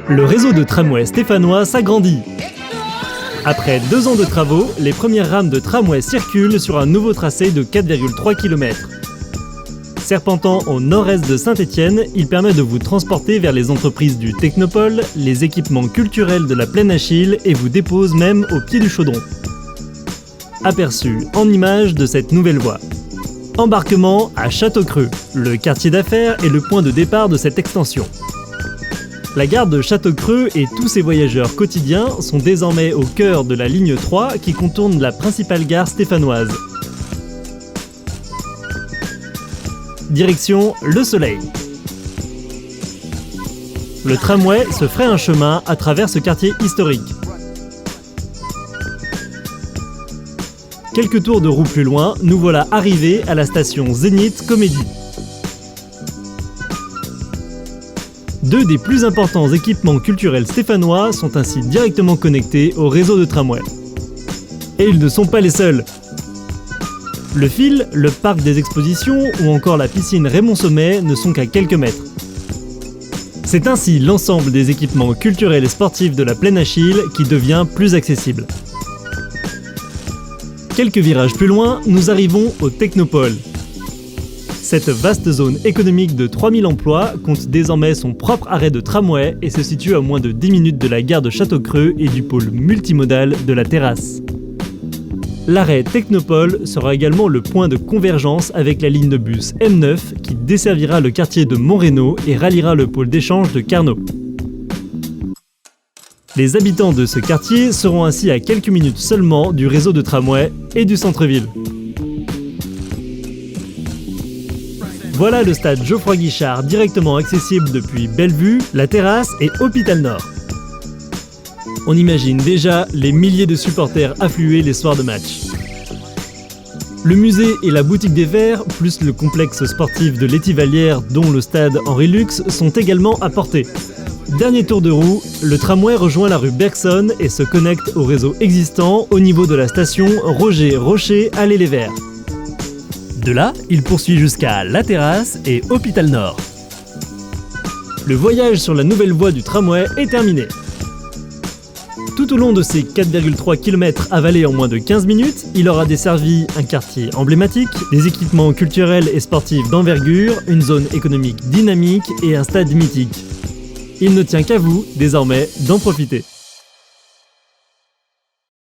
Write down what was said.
Le réseau de tramway stéphanois s'agrandit. Après 2 ans de travaux, les premières rames de tramway circulent sur un nouveau tracé de 4,3 km. Serpentant au nord-est de Saint-Étienne, il permet de vous transporter vers les entreprises du Technopole, les équipements culturels de la Plaine Achille et vous dépose même au pied du chaudron. Aperçu en images de cette nouvelle voie. Embarquement à Château-Creux. Le quartier d'affaires est le point de départ de cette extension. La gare de Château-Creux et tous ses voyageurs quotidiens sont désormais au cœur de la ligne 3 qui contourne la principale gare stéphanoise. Direction Le Soleil. Le tramway se ferait un chemin à travers ce quartier historique. Quelques tours de roue plus loin, nous voilà arrivés à la station Zénith Comédie. 2 des plus importants équipements culturels stéphanois sont ainsi directement connectés au réseau de tramway. Et ils ne sont pas les seuls. Le fil, le parc des expositions ou encore la piscine Raymond Sommet ne sont qu'à quelques mètres. C'est ainsi l'ensemble des équipements culturels et sportifs de la Plaine Achille qui devient plus accessible. Quelques virages plus loin, nous arrivons au Technopole. Cette vaste zone économique de 3000 emplois compte désormais son propre arrêt de tramway et se situe à moins de 10 minutes de la gare de Château-Creux et du pôle multimodal de la Terrasse. L'arrêt Technopole sera également le point de convergence avec la ligne de bus M9 qui desservira le quartier de Montreno et ralliera le pôle d'échange de Carnot. Les habitants de ce quartier seront ainsi à quelques minutes seulement du réseau de tramway et du centre-ville. Voilà le stade Geoffroy-Guichard directement accessible depuis Bellevue, la Terrasse et Hôpital Nord. On imagine déjà les milliers de supporters afflués les soirs de match. Le musée et la boutique des Verts, plus le complexe sportif de l'Étivalière dont le stade Henri Lux, sont également à portée. Dernier tour de roue, le tramway rejoint la rue Bergson et se connecte au réseau existant au niveau de la station Roger Rocher Allée les Verts. De là, il poursuit jusqu'à La Terrasse et Hôpital Nord. Le voyage sur la nouvelle voie du tramway est terminé. Tout au long de ces 4,3 km avalés en moins de 15 minutes, il aura desservi un quartier emblématique, des équipements culturels et sportifs d'envergure, une zone économique dynamique et un stade mythique. Il ne tient qu'à vous, désormais, d'en profiter.